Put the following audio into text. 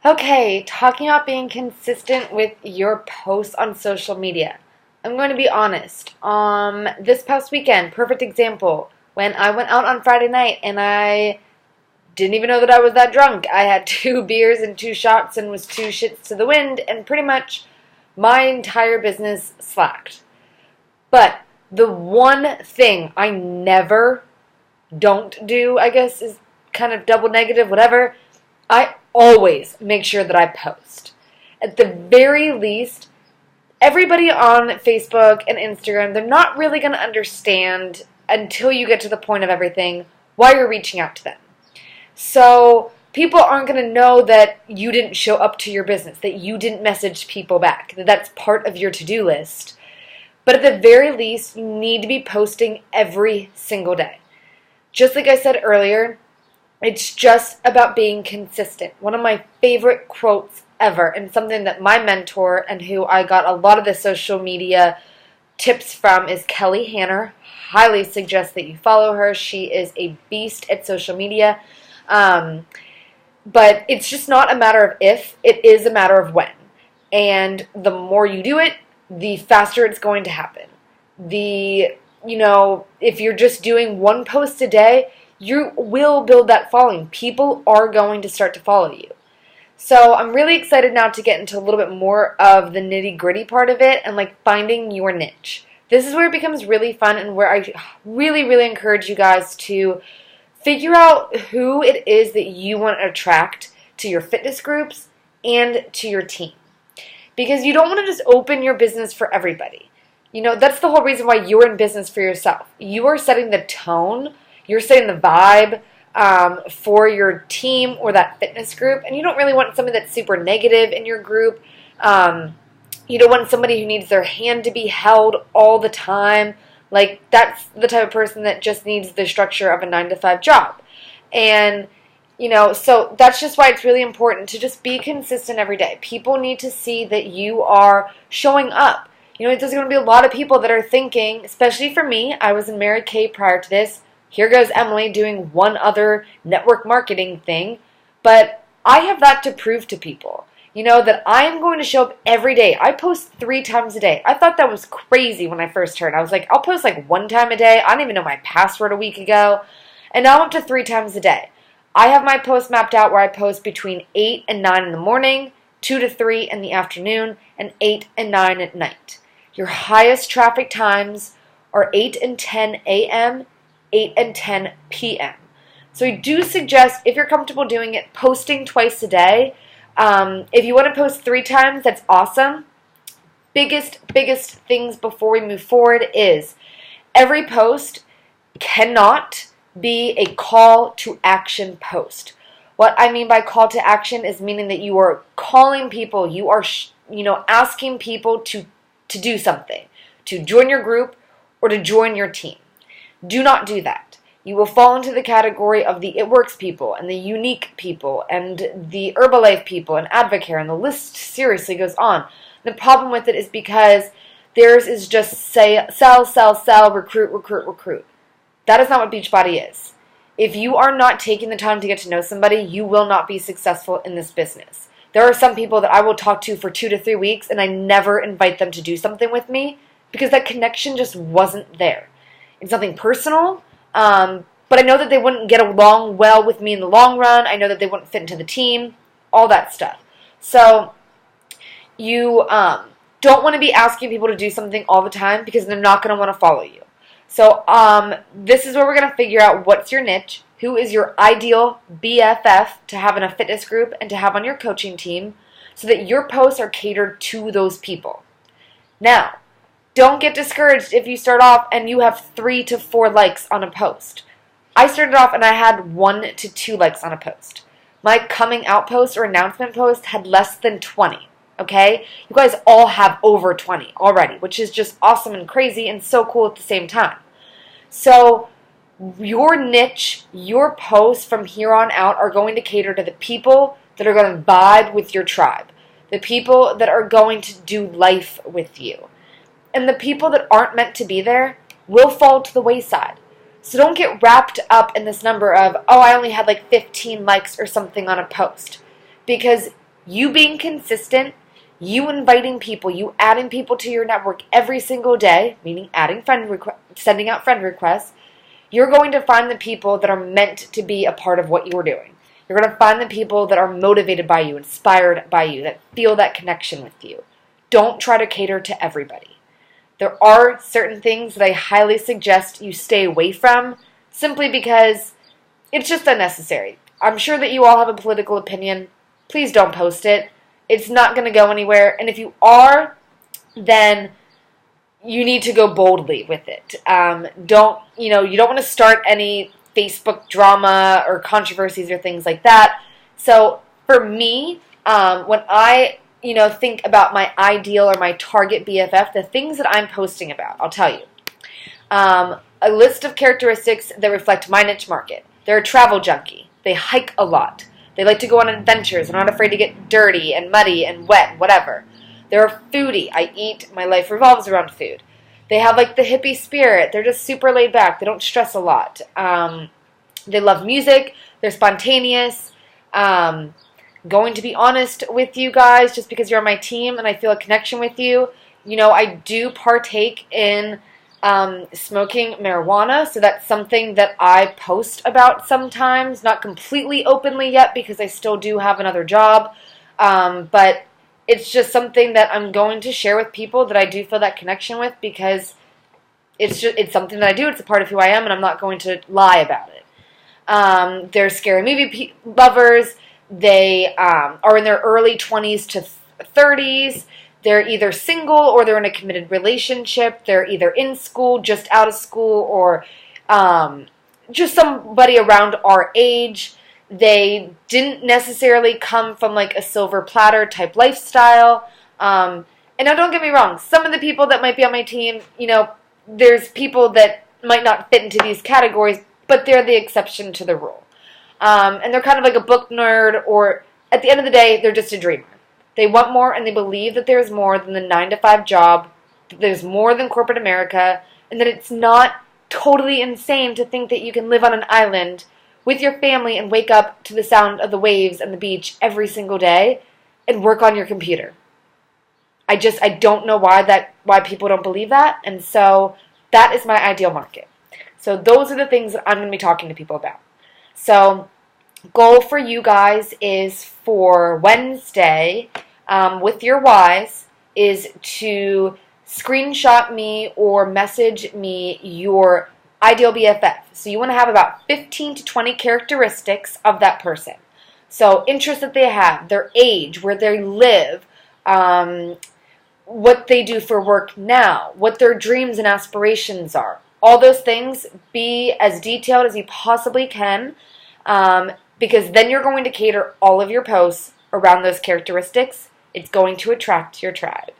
Okay, talking about being consistent with your posts on social media. I'm going to be honest. This past weekend, perfect example, when I went out on Friday night and I didn't even know that I was that drunk. I had 2 beers and 2 shots and was 2 shits to the wind, and pretty much my entire business slacked. But the one thing I never don't do, I guess, is kind of double negative, whatever. I always make sure that I post. At the very least, everybody on Facebook and Instagram, they're not really going to understand until you get to the point of everything why you're reaching out to them. So people aren't going to know that you didn't show up to your business, that you didn't message people back, that that's part of your to-do list. But at the very least, you need to be posting every single day. Just like I said earlier, it's just about being consistent. One of my favorite quotes ever, and something that my mentor and who I got a lot of the social media tips from, is Kelly Hanner. Highly suggest that you follow her. She is a beast at social media. But it's just not a matter of if, it is a matter of when. And the more you do it, the faster it's going to happen. If you're just doing one post a day, you will build that following. People are going to start to follow you. So I'm really excited now to get into a little bit more of the nitty-gritty part of it and finding your niche. This is where it becomes really fun and where I really, really encourage you guys to figure out who it is that you want to attract to your fitness groups and to your team. Because you don't want to just open your business for everybody. That's the whole reason why you're in business for yourself. You are setting the tone, you're setting the vibe for your team or that fitness group, and you don't really want somebody that's super negative in your group. You don't want somebody who needs their hand to be held all the time. That's the type of person that just needs the structure of a 9-to-5 job. And so that's just why it's really important to just be consistent every day. People need to see that you are showing up. There's going to be a lot of people that are thinking, especially for me, I was in Mary Kay prior to this. Here goes Emily doing one other network marketing thing. But I have that to prove to people, that I am going to show up every day. I post 3 times a day. I thought that was crazy when I first heard. I was like, I'll post 1 time a day. I don't even know my password a week ago. And now I'm up to 3 times a day. I have my posts mapped out where I post between 8 and 9 in the morning, 2 to 3 in the afternoon, and 8 and 9 at night. Your highest traffic times are 8 and 10 a.m., 8 and 10 p.m. So I do suggest, if you're comfortable doing it, posting twice a day. If you want to post 3 times, that's awesome. Biggest things before we move forward is every post cannot be a call to action post. What I mean by call to action is meaning that you are calling people, you are asking people to do something, to join your group or to join your team. Do not do that. You will fall into the category of the It Works people and the Unique people and the Herbalife people and Advocare, and the list seriously goes on. The problem with it is because theirs is just sell, recruit. That is not what Beachbody is. If you are not taking the time to get to know somebody, you will not be successful in this business. There are some people that I will talk to for 2 to 3 weeks and I never invite them to do something with me because that connection just wasn't there. It's nothing personal, but I know that they wouldn't get along well with me in the long run. I know that they wouldn't fit into the team, all that stuff. So you don't want to be asking people to do something all the time because they're not going to want to follow you. So this is where we're going to figure out what's your niche, who is your ideal BFF to have in a fitness group and to have on your coaching team so that your posts are catered to those people. Now, don't get discouraged if you start off and you have 3 to 4 likes on a post. I started off and I had 1 to 2 likes on a post. My coming out post or announcement post had less than 20. Okay? You guys all have over 20 already, which is just awesome and crazy and so cool at the same time. So your niche, your posts from here on out are going to cater to the people that are going to vibe with your tribe, the people that are going to do life with you. And the people that aren't meant to be there will fall to the wayside. So don't get wrapped up in this number of, oh, I only had 15 likes or something on a post. Because You being consistent, you inviting people, you adding people to your network every single day, meaning sending out friend requests, you're going to find the people that are meant to be a part of what you're doing. You're going to find the people that are motivated by you, inspired by you, that feel that connection with you. Don't try to cater to everybody. There are certain things that I highly suggest you stay away from simply because it's just unnecessary. I'm sure that you all have a political opinion. Please don't post it. It's not going to go anywhere. And if you are, then you need to go boldly with it. You don't want to start any Facebook drama or controversies or things like that. So for me, when I think about my ideal or my target BFF, the things that I'm posting about, I'll tell you. A list of characteristics that reflect my niche market. They're a travel junkie. They hike a lot. They like to go on adventures. They're not afraid to get dirty and muddy and wet, whatever. They're a foodie. I eat. My life revolves around food. They have like the hippie spirit. They're just super laid back. They don't stress a lot. They love music. They're spontaneous. Going to be honest with you guys, just because you're on my team and I feel a connection with you, I do partake in smoking marijuana, so that's something that I post about sometimes, not completely openly yet because I still do have another job, but it's just something that I'm going to share with people that I do feel that connection with because it's something that I do, it's a part of who I am, and I'm not going to lie about it. They're scary movie lovers. They are in their early 20s to 30s. They're either single or they're in a committed relationship. They're either in school, just out of school, or just somebody around our age. They didn't necessarily come from like a silver platter type lifestyle. And now don't get me wrong, some of the people that might be on my team, there's people that might not fit into these categories, but they're the exception to the rule. And they're kind of like a book nerd, or at the end of the day, they're just a dreamer. They want more, and they believe that there's more than the 9-to-5 job, that there's more than corporate America, and that it's not totally insane to think that you can live on an island with your family and wake up to the sound of the waves and the beach every single day and work on your computer. I don't know why people don't believe that, and so that is my ideal market. So those are the things that I'm going to be talking to people about. So goal for you guys is for Wednesday with your whys is to screenshot me or message me your ideal BFF. So you want to have about 15 to 20 characteristics of that person. So interests that they have, their age, where they live, what they do for work now, what their dreams and aspirations are. All those things, be as detailed as you possibly can, because then you're going to cater all of your posts around those characteristics. It's going to attract your tribe.